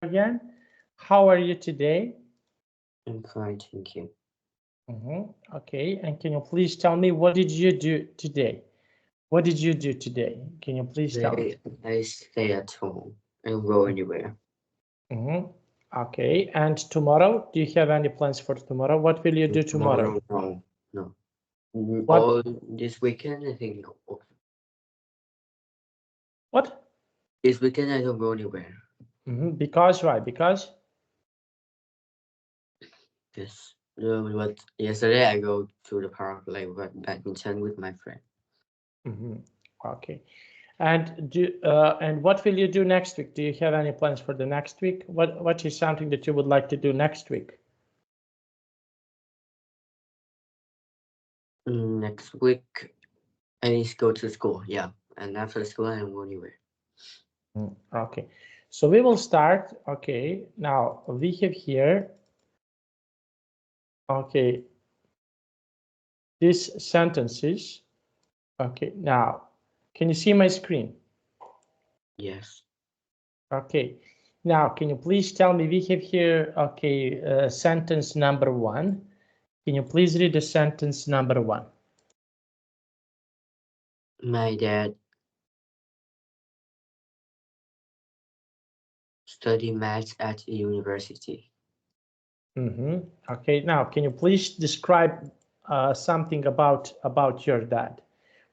again. How are you today? I'm fine, thank you. Okay, and can you please tell me what did you do today? What did you do today? Can you please tell me? Today I stay at home. I don't go anywhere. Okay, and tomorrow, do you have any plans for tomorrow? What will you do tomorrow? No. What? All this weekend, I think. What? This weekend, I don't go anywhere. Because why? Because? Yes. But yesterday I go to the park, like badminton with my friend. Okay. And what will you do next week? Do you have any plans for the next week? What is something that you would like to do next week? Next week, I need to go to school. Yeah, and after school, I don't go anywhere. Okay, so we will start. Okay, now we have here, okay, these sentences. Okay, now, can you see my screen? Yes. Okay, now, can you please tell me, we have here, okay, sentence number 1. Can you please read the sentence number 1? My dad study maths at a university. Okay, now, can you please describe something about your dad?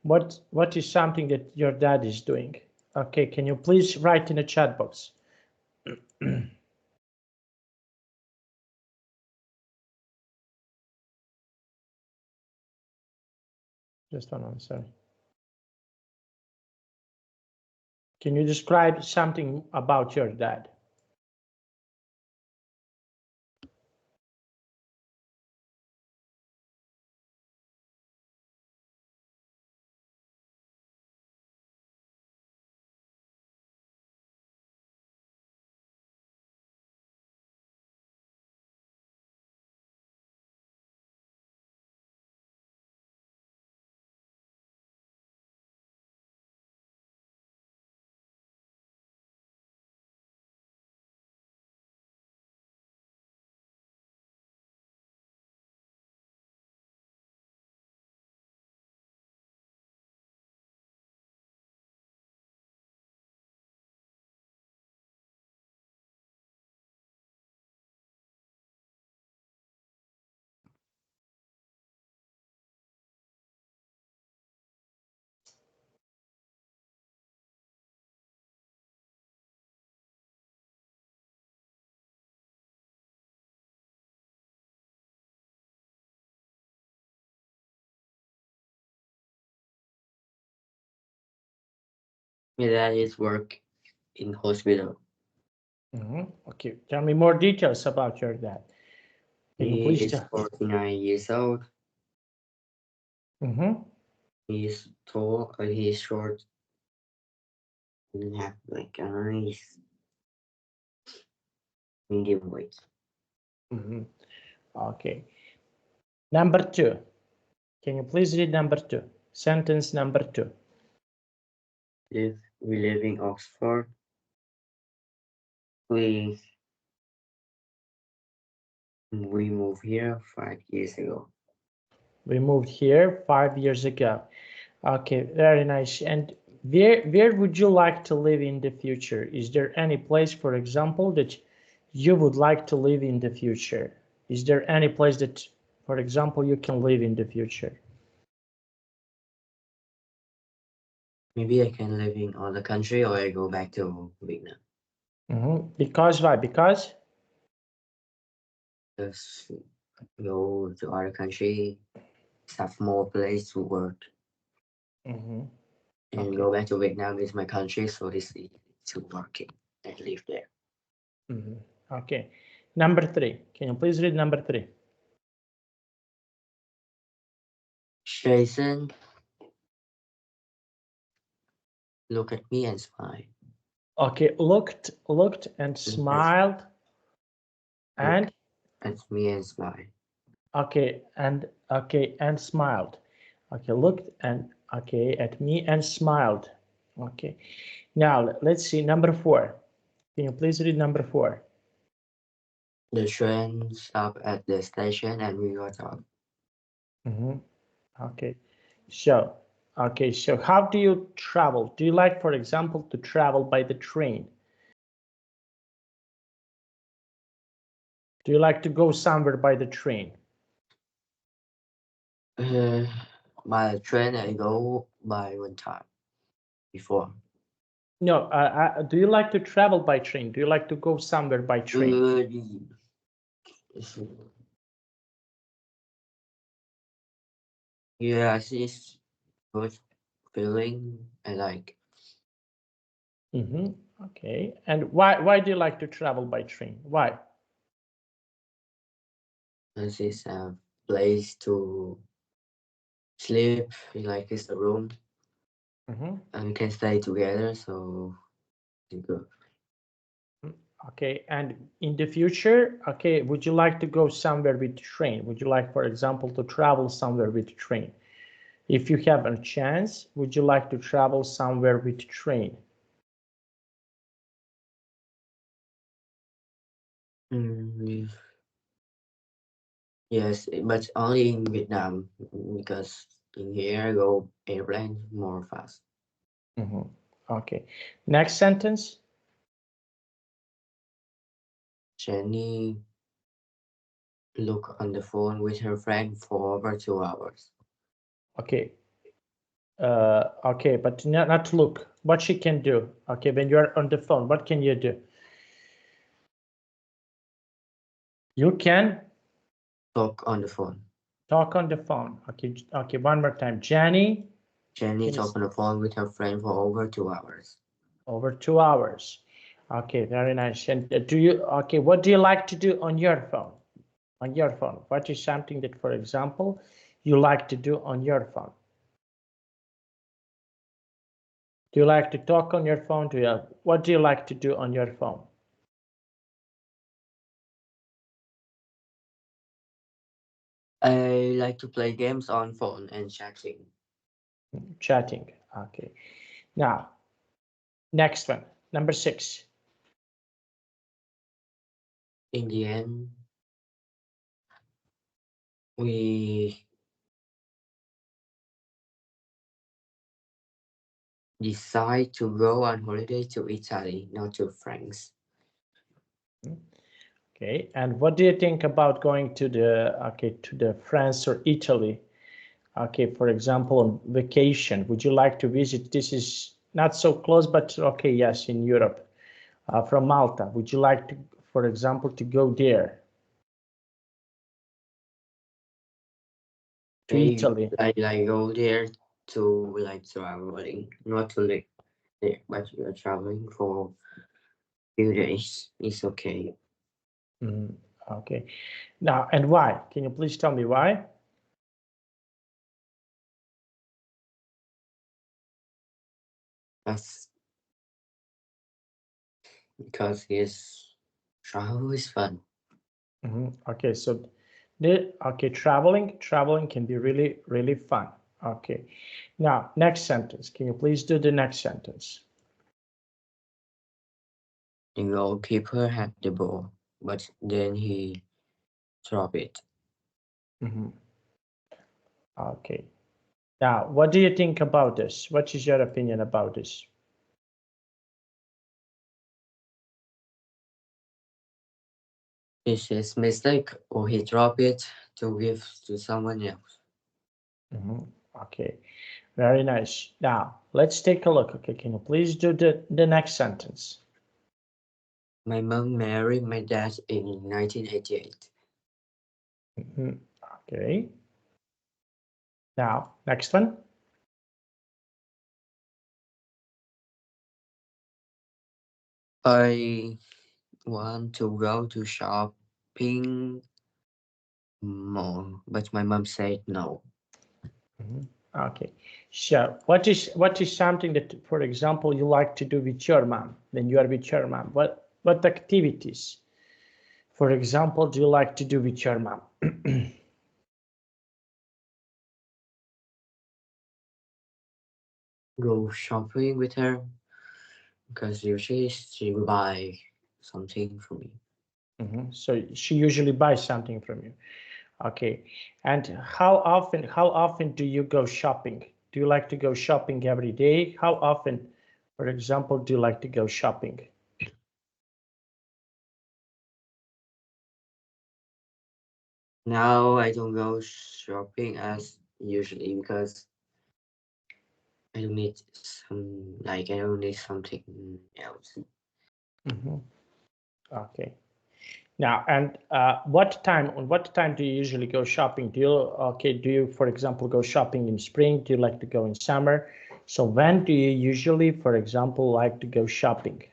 What is something that your dad is doing? Okay, can you please write in the chat box? Just one moment, sorry. Can you describe something about your dad? My dad is work in hospital. Okay, tell me more details about your dad. Can you He please is tell? 49 years old. He's tall, he's short, and have like a nice medium weight. Okay. Number 2. Can you please read number 2? Sentence number 2. We live in Oxford. We we moved here 5 years ago. We moved here 5 years ago. Okay, very nice. And where would you like to live in the future? Is there any place, for example, that you would like to live in the future? Is there any place that, for example, you can live in the future? Maybe I can live in other country or I go back to Vietnam. Because why? Because? Just go to other country, have more place to work, and Okay. go back to Vietnam is my country, so it's easy to work it and live there. Okay. Number 3. Can you please read number 3? Jason look at me and smile. Okay, looked and smiled and at me and smile. okay and smiled. Okay, looked and okay at me and smiled. Okay, now let's see number 4. Can you please read number 4? The train stopped at the station and we got off. Okay. So, so how do you travel? Do you like, for example, to travel by the train? Do you like to go somewhere by the train? By train, I go by one time before. No, do you like to travel by train? Do you like to go somewhere by train? Yes, it's good feeling. I like. Okay. And why do you like to travel by train? Why? This is a place to sleep. Like it's a room, and we can stay together. So it's good. Okay, and in the future, okay, would you like to go somewhere with train? Would you like, for example, to travel somewhere with train? If you have a chance, would you like to travel somewhere with train? Yes, but only in Vietnam because in here go airplane more fast. Okay, next sentence. Jenny looked on the phone with her friend for over 2 hours. Okay, okay, but not look. What she can do? Okay, when you are on the phone, what can you do? You can Talk on the phone. talk on the phone. Okay, one more time. Jenny Talked on the phone with her friend for over 2 hours. over 2 hours. Okay, very nice. And what do you like to do on your phone? On your phone, what is something that, for example, you like to do on your phone? Do you like to talk on your phone? What do you like to do on your phone? I like to play games on phone and chatting. Chatting. Okay. Now, next one, number 6. In the end, we decide to go on holiday to Italy, not to France. Okay. And what do you think about going to the France or Italy? Okay, for example, on vacation, would you like to visit? This is not so close, but okay, yes, in Europe. From Malta, would you like to, for example, to go there? To Italy? I like go there to like traveling, not to live there, but you're traveling for few days. It's okay. Okay. Now, and why? Can you please tell me why? That's because his travel is fun. Okay, so traveling can be really, really fun. Okay. Now, next sentence. Can you please do the next sentence? The goalkeeper had the ball, but then he dropped it. Okay. Now, what do you think about this? What is your opinion about this? It's his mistake, or he dropped it to give to someone else. Okay, very nice. Now, let's take a look. Okay, can you please do the next sentence? My mom married my dad in 1988. Okay. Now, next one. I want to go to shopping mall, but my mom said no. Okay. So, what is something that, for example, you like to do with your mom when you are with your mom? What activities, for example, do you like to do with your mom? Go shopping with her because usually she will buy something for me. So she usually buys something from you. Okay. And how often do you go shopping? Do you like to go shopping every day? How often, for example, do you like to go shopping? Now I don't go shopping as usually because I don't need I don't need something else. Okay. Now, and what time do you usually go shopping? Do you, for example, go shopping in spring? Do you like to go in summer? So when do you usually, for example, like to go shopping?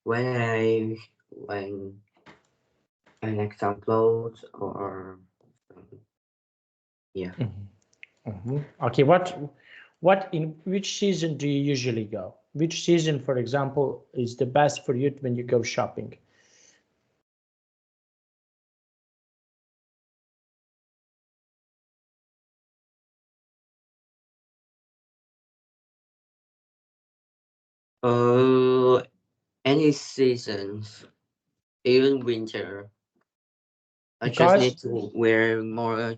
When I like some clothes or yeah. Okay, in which season do you usually go? Which season, for example, is the best for you when you go shopping? Uh, any seasons, even winter. I just Because need to wear more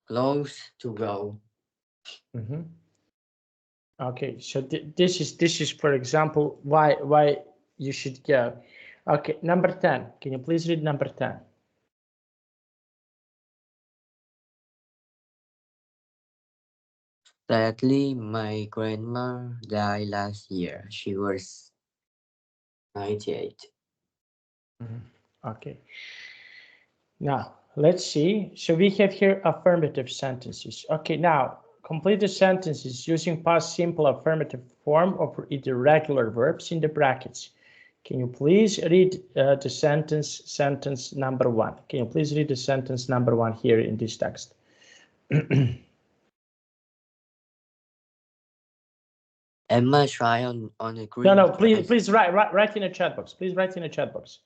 clothes to go. okay, so this is for example why you should go. Okay, number 10. Can you please read number 10? Sadly, my grandma died last year. She was 98. Okay. Now, let's see. So we have here affirmative sentences. Okay, now complete the sentences using past simple affirmative form or either regular verbs in the brackets. Can you please read the sentence number 1? Can you please read the sentence number 1 here in this text? Emma try on a No, green no, please, dress. please write in a chat box. Please write in a chat box.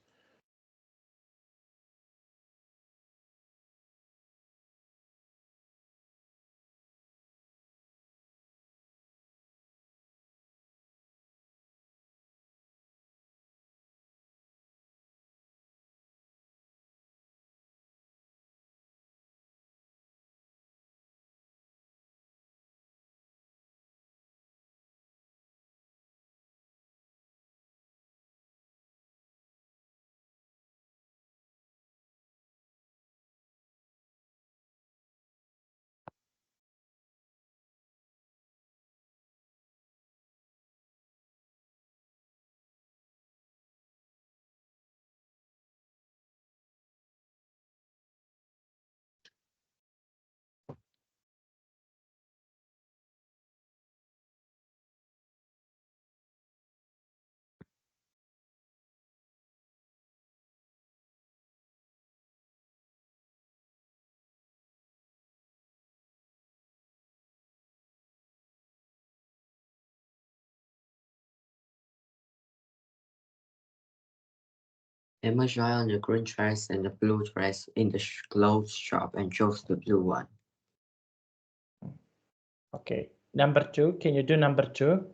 Emma try on a green dress and a blue dress in the clothes shop and chose the blue one. Okay, number 2. Can you do number 2?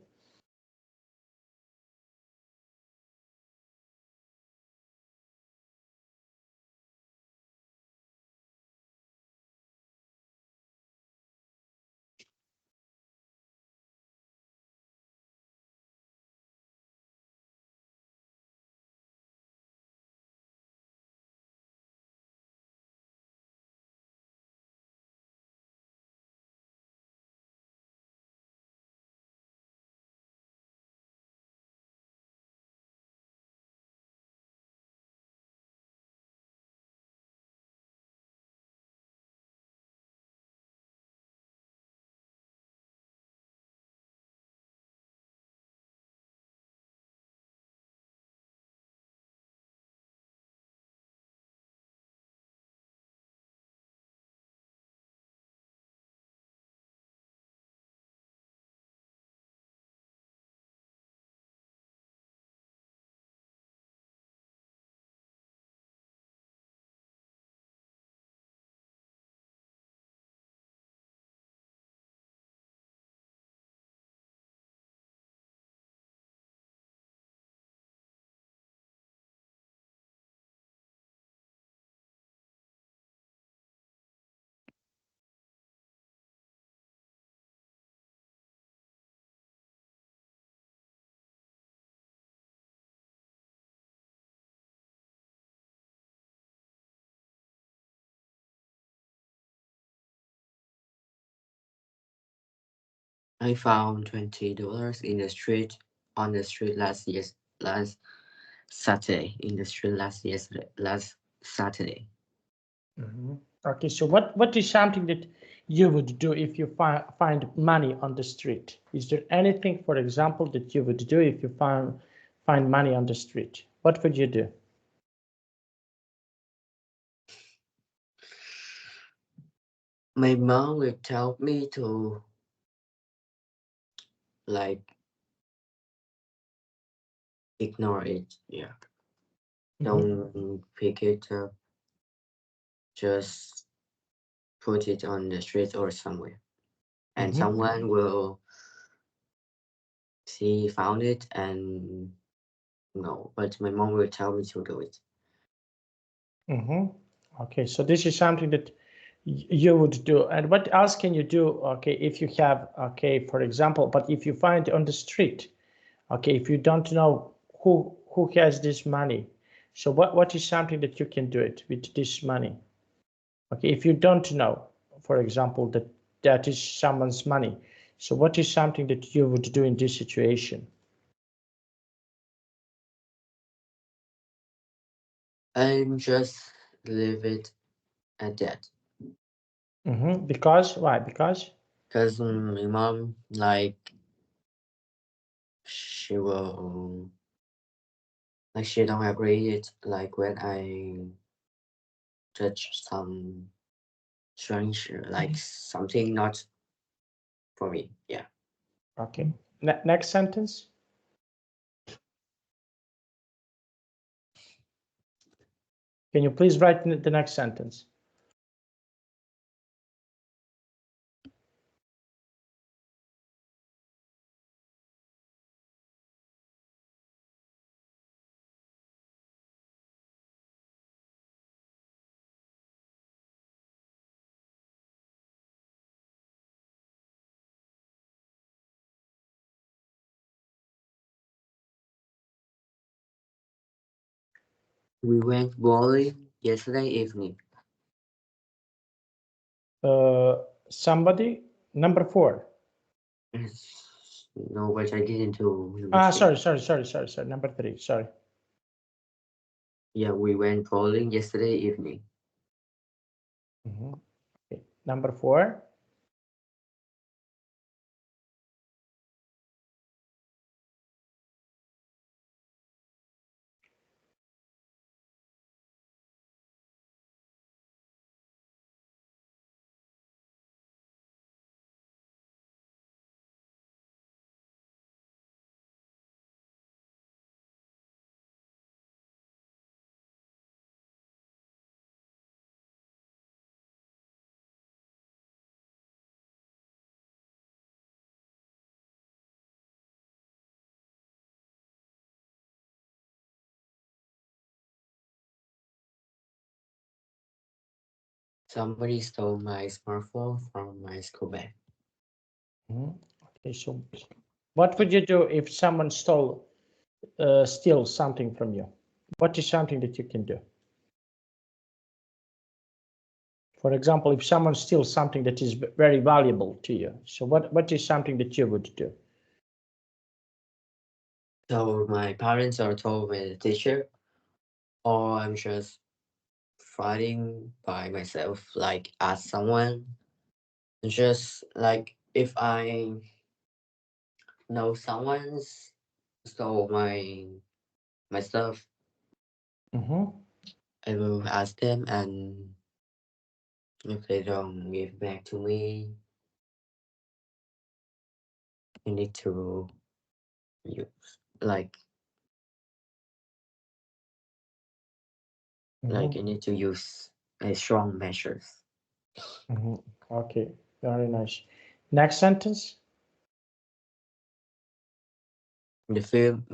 I found $20 in the street on the street last Saturday in the street last Saturday. Okay, so what is something that you would do if you find money on the street? Is there anything, for example, that you would do if you find money on the street? What would you do? My mom will tell me to like ignore it. Yeah. Don't pick it up. Just put it on the street or somewhere. And someone will see found it and no, but my mom will tell me to do it. Okay, so this is something that you would do. And what else can you do? Okay, if you have, okay, for example, but if you find on the street, okay, if you don't know who has this money, so what is something that you can do it with this money? Okay, if you don't know, for example, that is someone's money, so what is something that you would do in this situation? And just leave it at that. Because why? Because My mom she will she don't agree it like when I touch some strange like something not for me. Yeah. okay. Next sentence. Can you please write the next sentence? We went bowling yesterday evening. Somebody, number 4. No, but I didn't do Ah, mistake. sorry. Number 3, sorry. Yeah, we went bowling yesterday evening. Okay. Number 4. Somebody stole my smartphone from my school bag. Okay, so what would you do if someone steals something from you? What is something that you can do? For example, if someone steals something that is very valuable to you, so what is something that you would do? So my parents are told by the teacher, or I'm just fighting by myself, like ask someone. Just like if I know someone's stole my stuff, I will ask them, and if they don't give back to me, you need to use like you need to use a strong measures. Okay, very nice. Next sentence. The film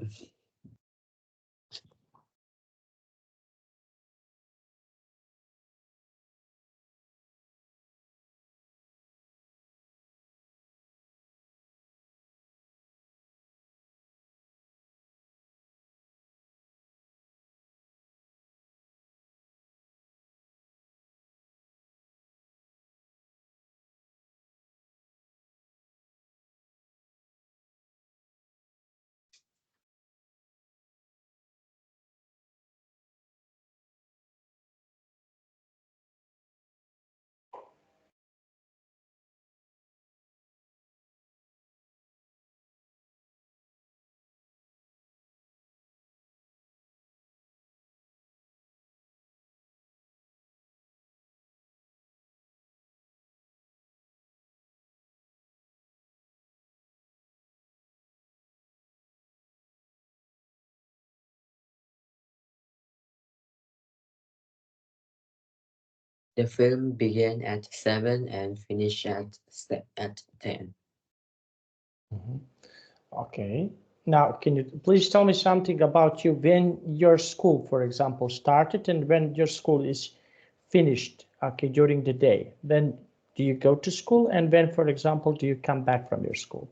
The film began at 7 and finished at 10. Okay. Now, can you please tell me something about you when your school, for example, started and when your school is finished, okay, during the day? When do you go to school and when, for example, do you come back from your school?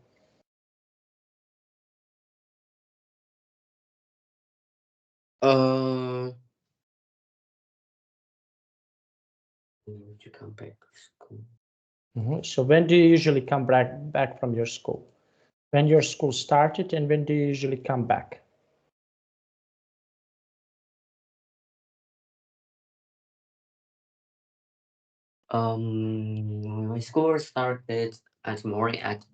When you come back to school? So when do you usually come back from your school? When your school started and when do you usually come back? My school started at morning at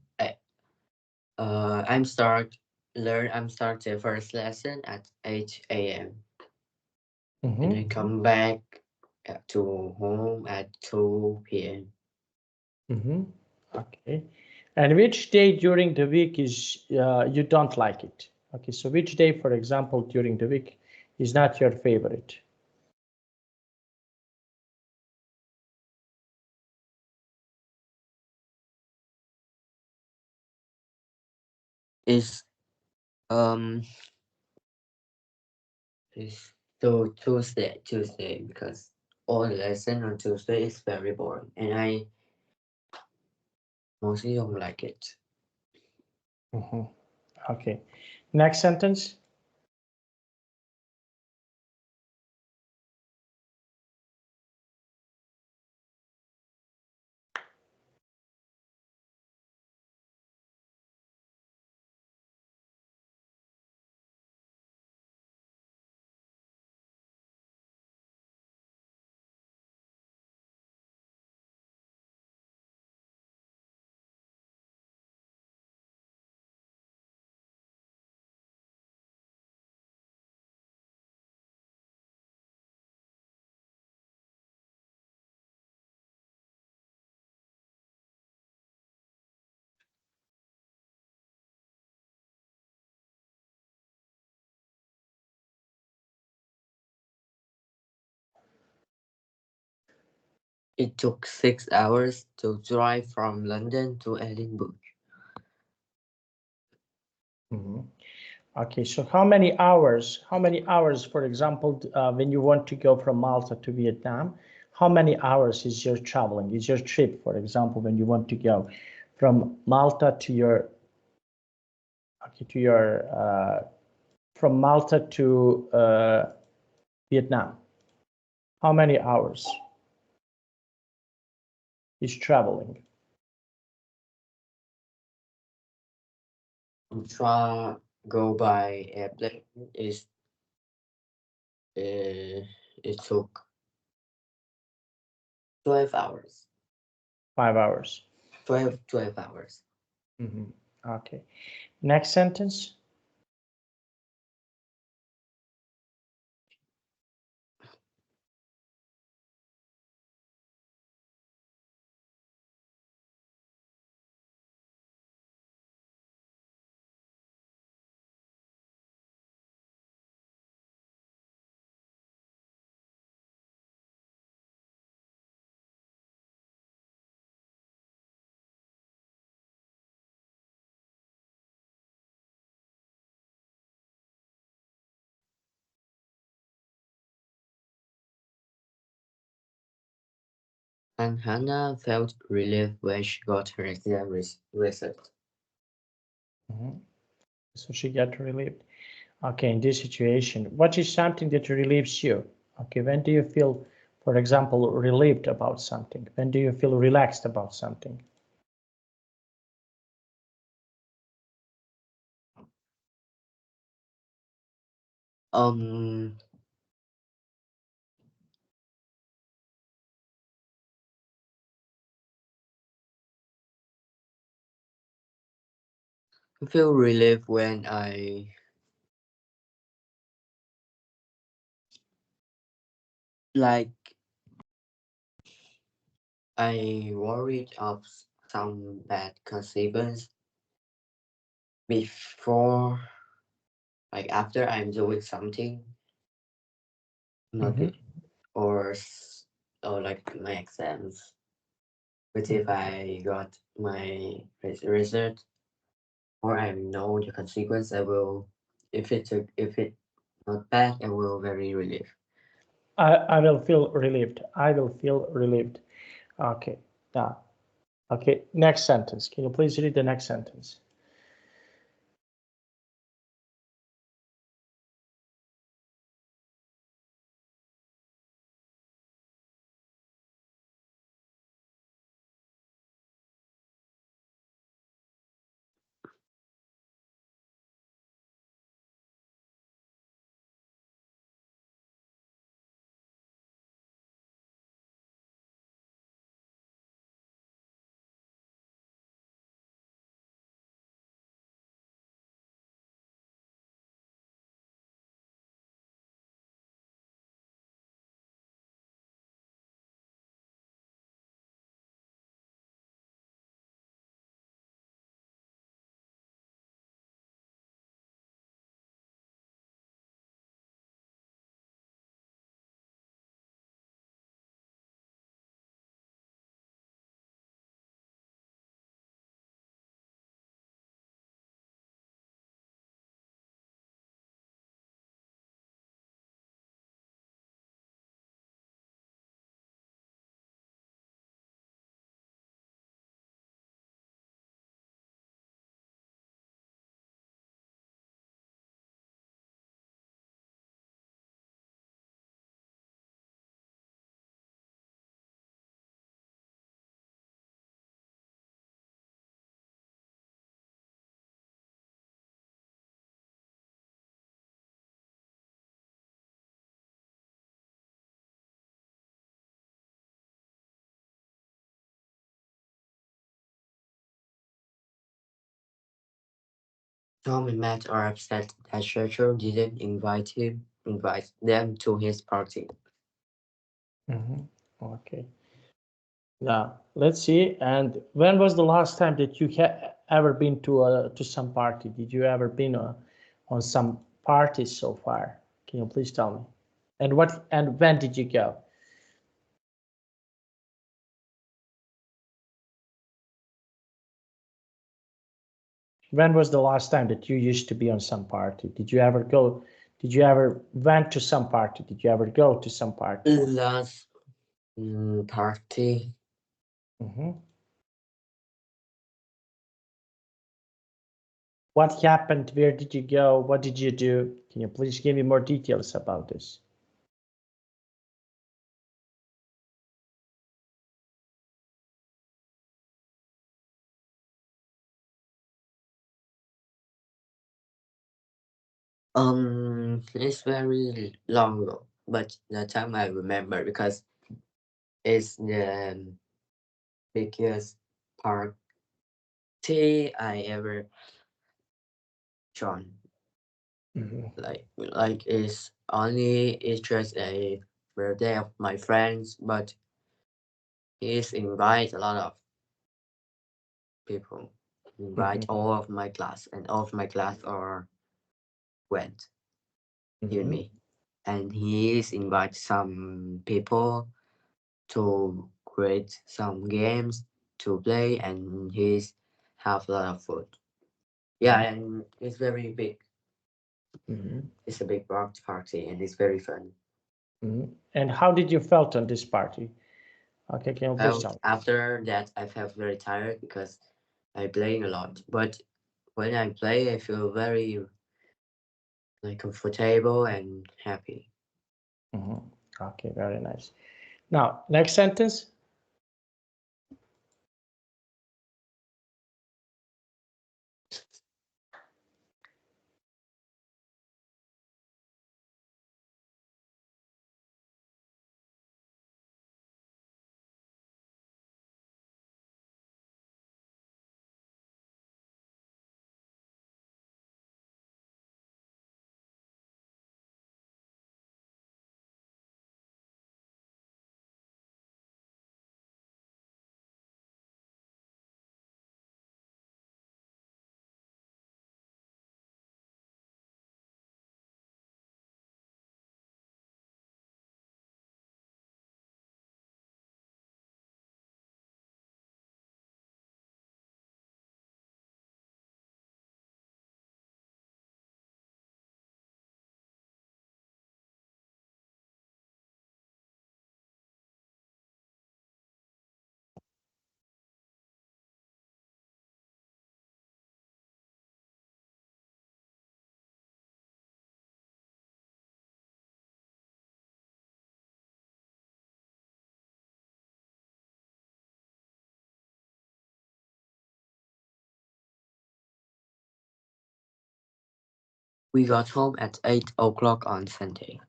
I'm start the first lesson at 8 a.m. And I come back to home at 2 p.m. Okay. And which day during the week is you don't like it? Okay, so which day, for example, during the week is not your favorite? Is um is so Tuesday because all the lesson on Tuesday is very boring and I mostly don't like it. Okay. Next sentence. It took 6 hours to drive from London to Edinburgh. Okay, so how many hours, for example, when you want to go from Malta to Vietnam, how many hours is your traveling, is your trip, for example, when you want to go from Malta to your, okay, to your, from Malta to Vietnam? How many hours is traveling? Try go by airplane is it took 12 hours. 5 hours. 12 hours. Okay. Next sentence. And Hannah felt relief when she got her exam result. So she got relieved. Okay, in this situation, what is something that relieves you? Okay, when do you feel, for example, relieved about something? When do you feel relaxed about something? Um, I feel relief when like I worried of some bad consequences before, like after I'm doing something not good or or like my exams. But if I got my result or I know the consequence, I will. If it not bad, I will very relieved. I will feel relieved. I will feel relieved. Okay. Now, okay. Next sentence. Can you please read the next sentence? Tom and Matt are upset that Churchill didn't invite them to his party. Okay. Now let's see. And when was the last time that you ever been to some party? Did you ever been on some parties so far? Can you please tell me? And what and when did you go? When was the last time that you used to be on some party? Did you ever go? Did you ever went to some party? Did you ever go to some party? Last party. What happened? Where did you go? What did you do? Can you please give me more details about this? It's very long ago, but the time I remember because it's the biggest party I ever joined. Like it's just a birthday of my friends, but he's invite a lot of people. Invite all of my class, and all of my class are went, even me. And he's invite some people to create some games to play, and he's have a lot of food. Yeah, and it's very big. It's a big party, and it's very fun. And how did you felt on this party? Okay, can you please tell me? After that, I felt very tired because I playing a lot. But when I play, I feel very like comfortable and happy. Okay, very nice. Now, next sentence. We got home at 8 o'clock on Sunday.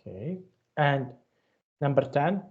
Okay. And number 10.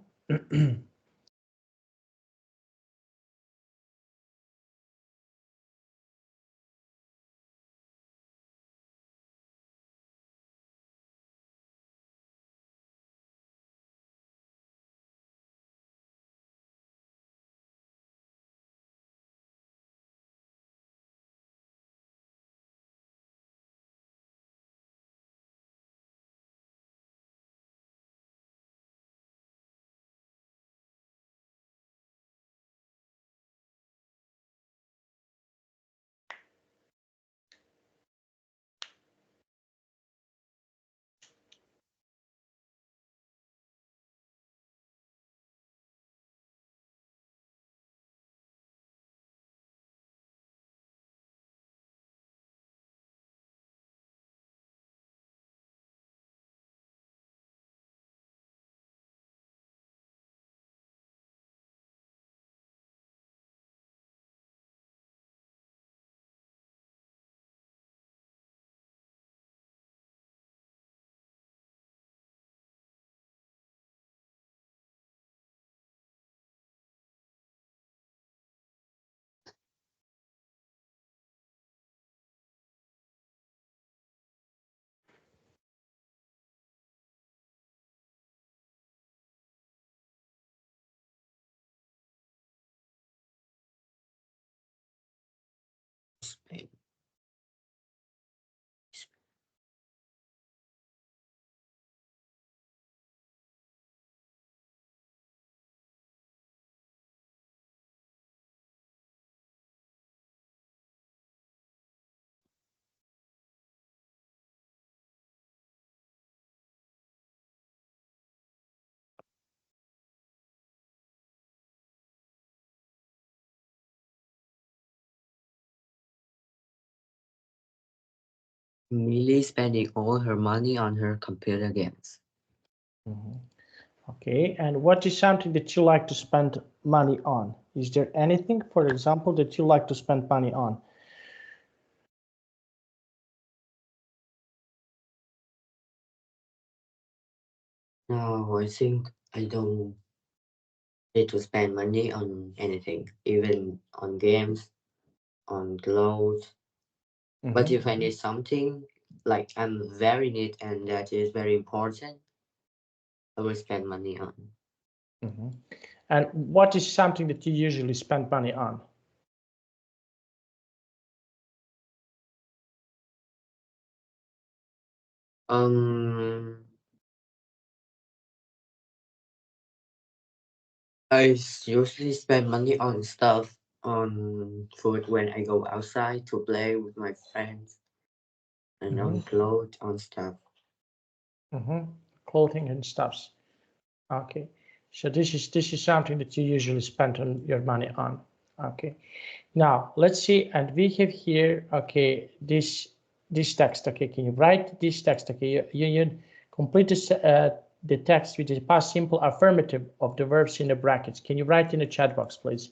Millie spending all her money on her computer games. Okay. And what is something that you like to spend money on? Is there anything, for example, that you like to spend money on? No, I think I don't need to spend money on anything, even on games, on clothes. But if I need something, like I'm very neat and that is very important, I will spend money on. And what is something that you usually spend money on? Um, I usually spend money on stuff, on food when I go outside to play with my friends, and on clothes, on stuff. Clothing and stuffs. Okay. So this is something that you usually spend on your money on. Okay. Now let's see, and we have here, okay, this text. Okay, can you write this text? Okay, you complete this, the text with the past simple affirmative of the verbs in the brackets. Can you write in the chat box, please?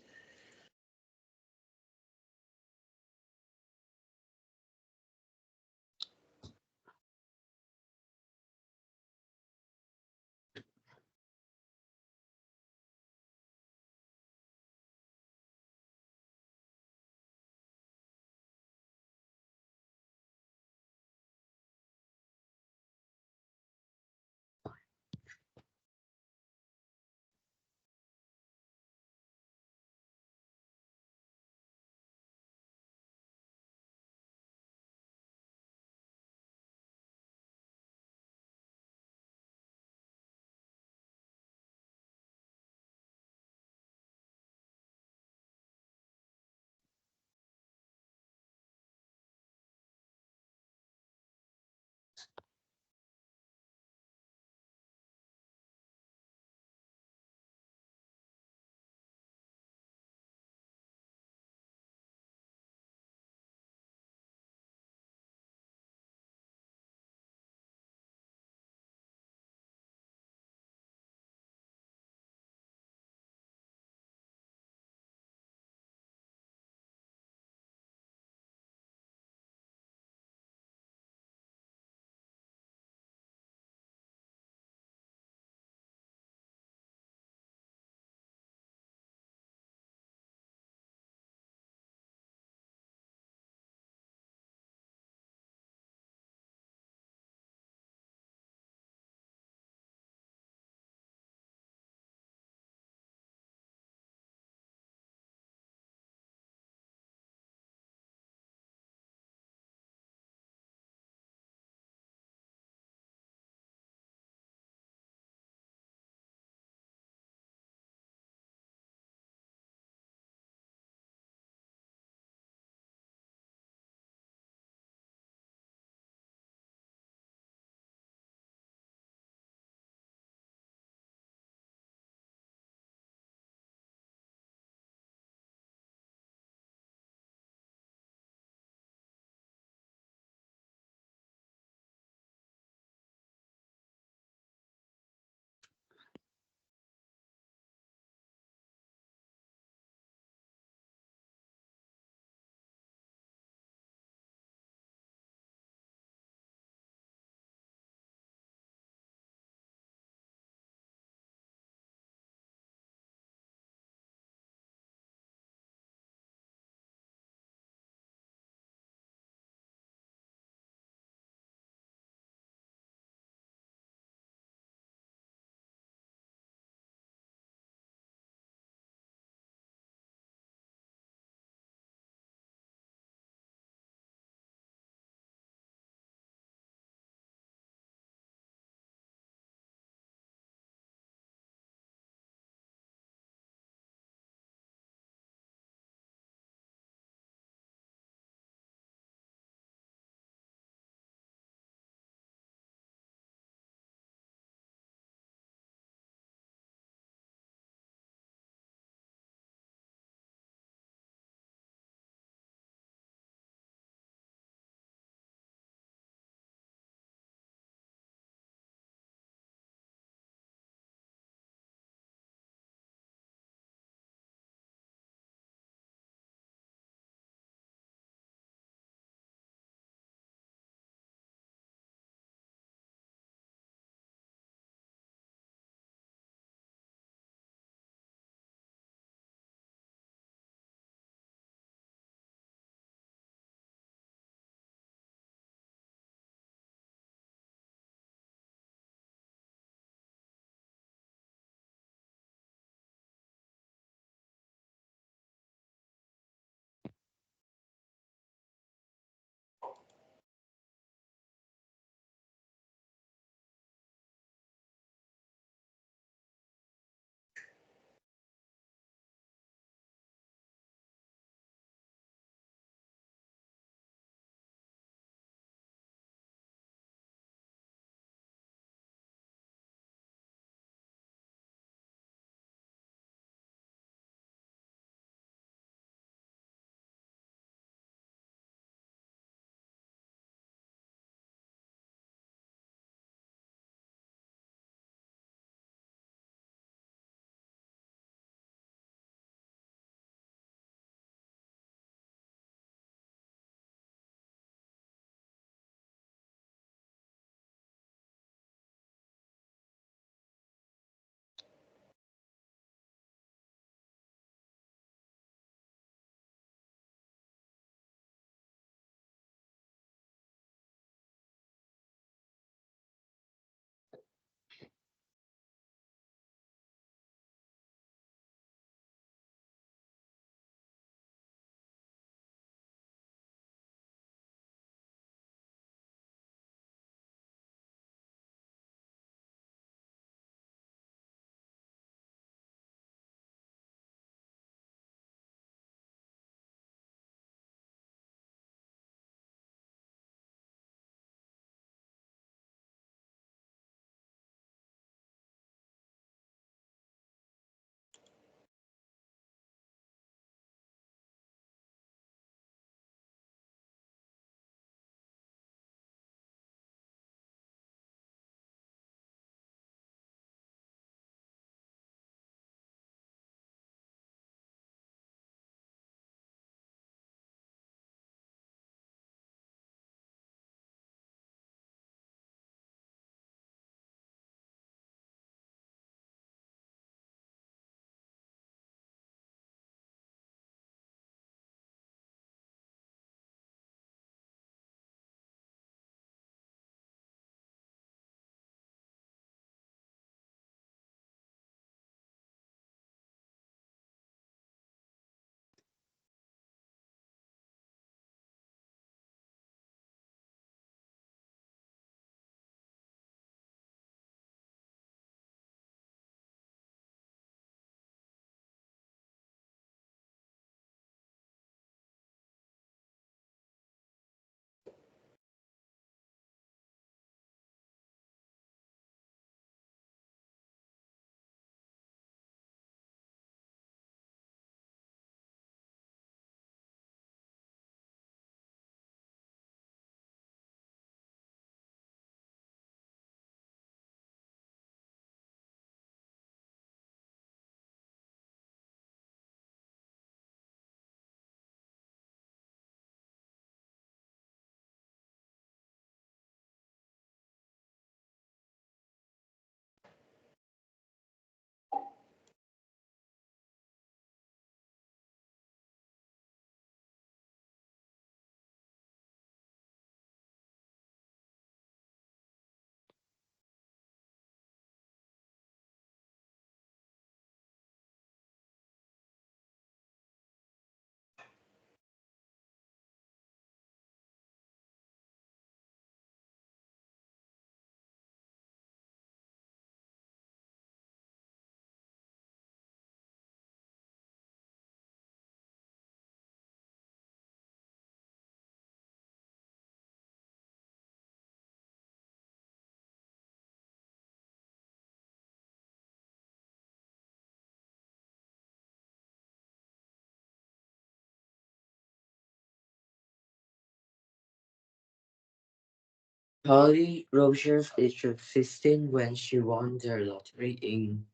Holly Rogers is 16 when she won the lottery in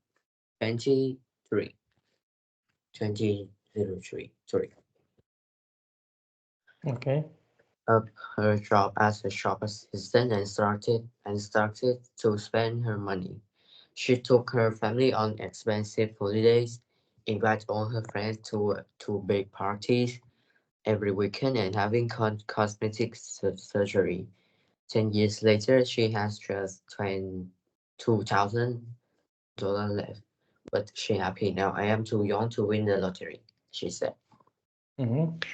23, 2003. Sorry. Okay. Up her job as a shop assistant and started to spend her money. She took her family on expensive holidays, invited all her friends to big parties every weekend, and having cosmetic surgery. 10 years later, she has just $22,000 left, but she happy now. I am too young to win the lottery, she said.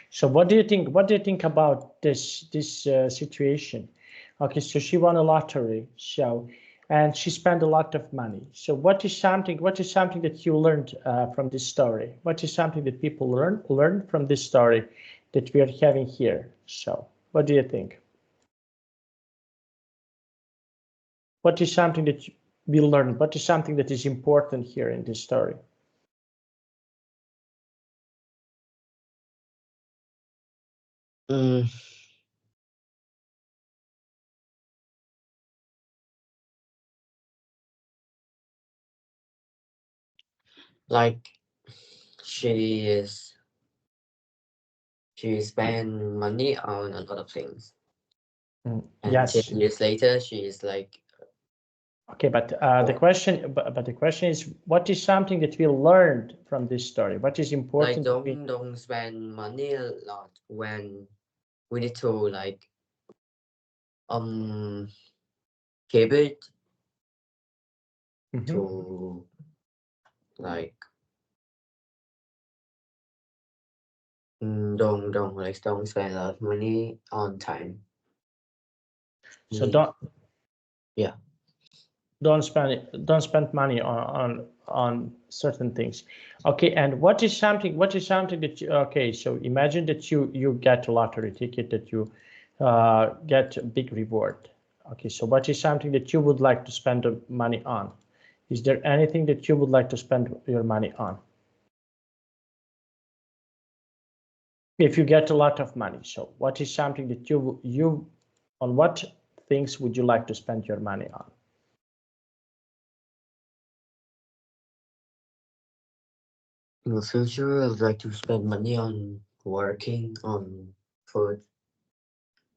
So what do you think? What do you think about this situation? Okay, so she won a lottery, and she spent a lot of money. So what is something that you learned from this story? What is something that people learn from this story that we are having here? So what do you think? What is something that we learned? What is something that is important here in this story? Mm, like she is she spent money on a lot of things, and ten Yes. years later, she is like, Okay, but the oh, question is, what is something that we learned from this story? What is like important that we? don't spend money a lot when we need to like um keep it Mhm. to like don't spend a lot of money on time. So Need, yeah. don't spend money on certain things. Okay, and what is something that you, okay, so imagine that you get a lottery ticket, that you get a big reward. Okay, so what is something that you would like to spend the money on? Is there anything that you would like to spend your money on if you get a lot of money? So what is something that you on what things would you like to spend your money on? In the future, I'd like to spend money on working, on food,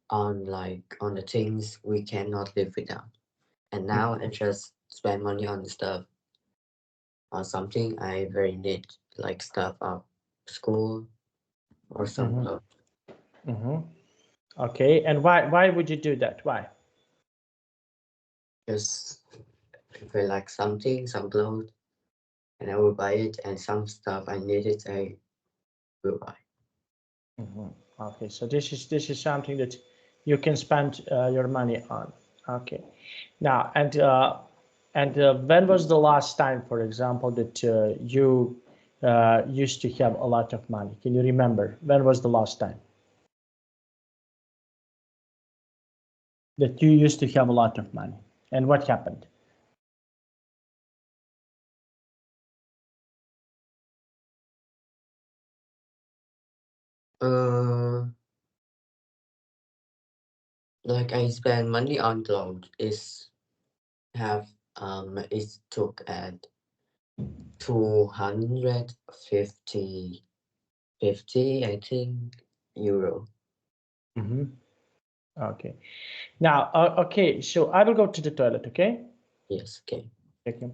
on the things we cannot live without. And now I just spend money on stuff, on something I very need, like stuff of school or some Mhm. clothes. Mhm. Okay, and why would you do that? Why? Just if I like something, some clothes, and I will buy it, and some stuff I need it, I will buy. Okay, so this is something that you can spend your money on. Okay, now and when was the last time, for example, that you used to have a lot of money? Can you remember when was the last time that you used to have a lot of money, and what happened? Uh, like I spend money on clothes have it took at 250 50 I think euro. Okay, now okay, so I will go to the toilet. Okay, Yes, okay. thank you.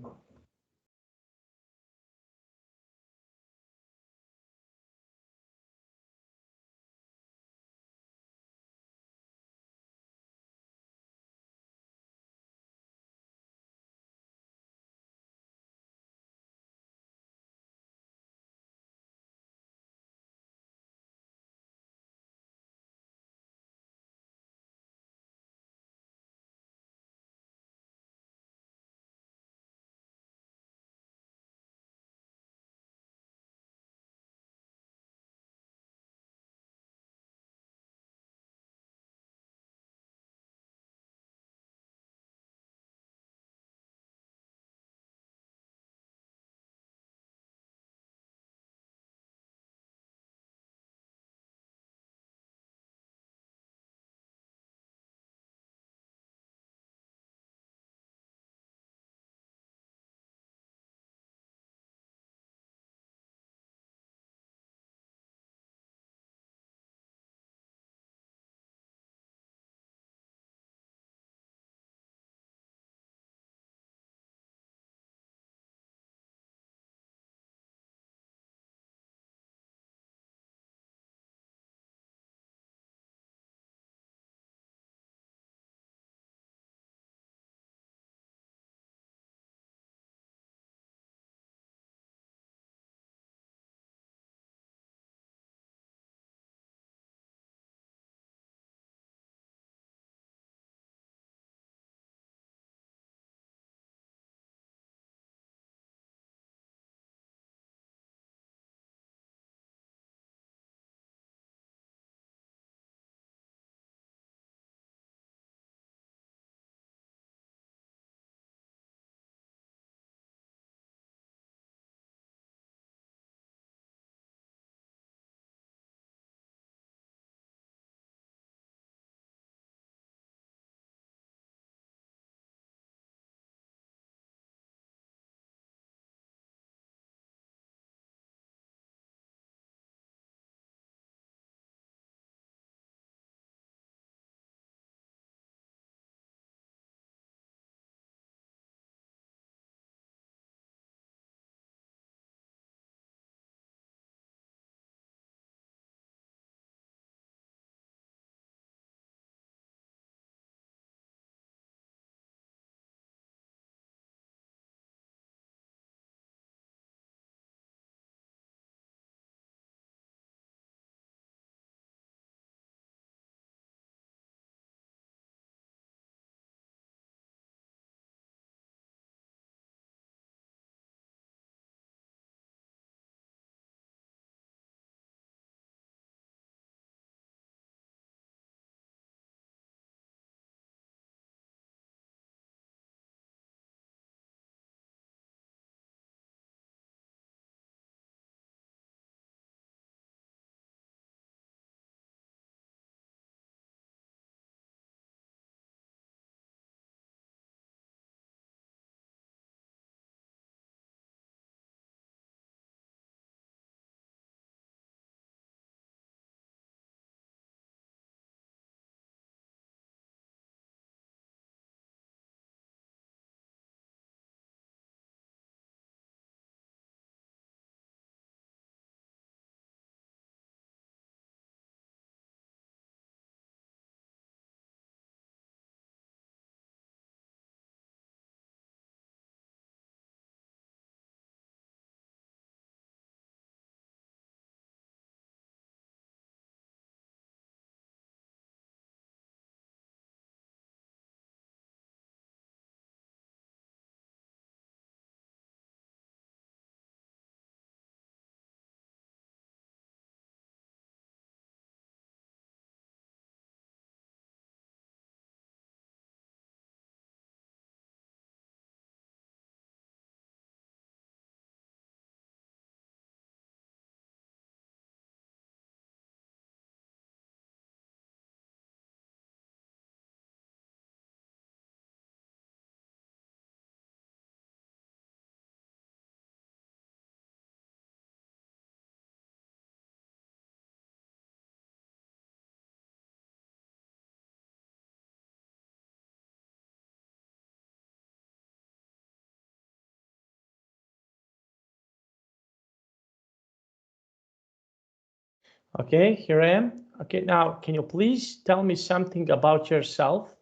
Okay, here I am. Okay, now can you please tell me something about yourself?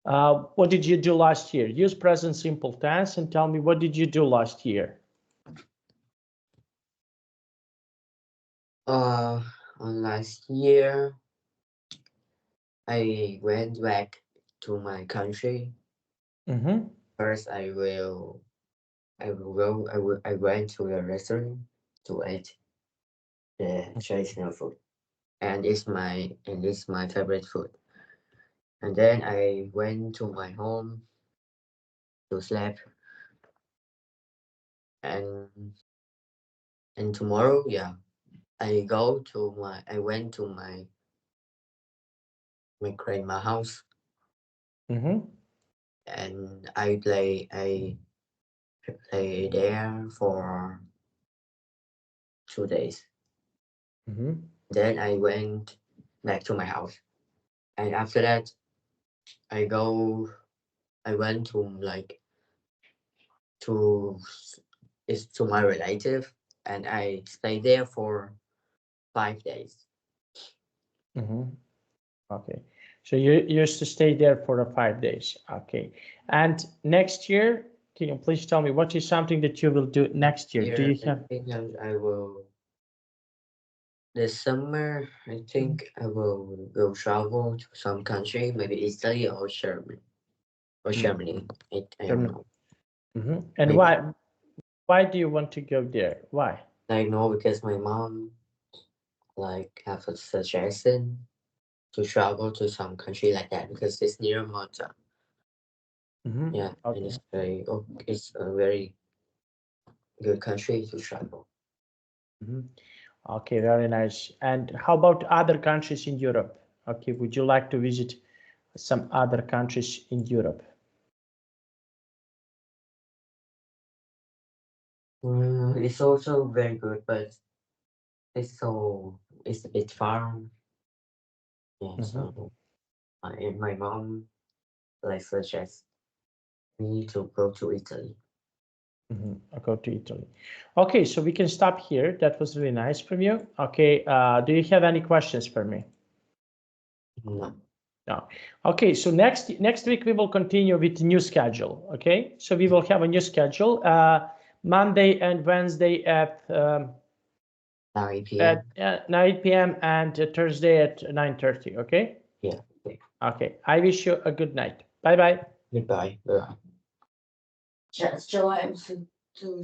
What did you do last year? Use present simple tense and tell me what did you do last year? On last year, I went back to my country. First, I went to a restaurant to eat the traditional food, and it's my favorite food. And then I went to my home to sleep, and tomorrow, yeah, I went to my grandma house, and I play there for 2 days. Then I went back to my house, and after that, I go. I went to to it's to my relative, and I stay there for 5 days. Okay, so you used to stay there for 5 days. Okay, and next year, can you please tell me what is something that you will do next year? Do you I have? think I will. This summer, I think I will go travel to some country, maybe Italy or Germany. Germany. I don't know. And Maybe why do you want to go there? Why? I know because my mom have a suggestion to travel to some country like that because it's near Malta. Yeah, and Okay. it's a very good country to travel. Okay, very nice. And how about other countries in Europe? Okay, would you like to visit some other countries in Europe? It's also very good, but it's a bit far. Yeah, so my mom suggests me to go to Italy. I'll go to Italy. Okay, so we can stop here. That was really nice from you. Okay, do you have any questions for me? No. No. Okay, so next week we will continue with new schedule. Okay, so we will have a new schedule. Monday and Wednesday at 9 p.m. 9 p.m. and Thursday at 9:30. Okay. Yeah. Okay. Okay. I wish you a good night. Bye bye. Goodbye. Bye. Just July to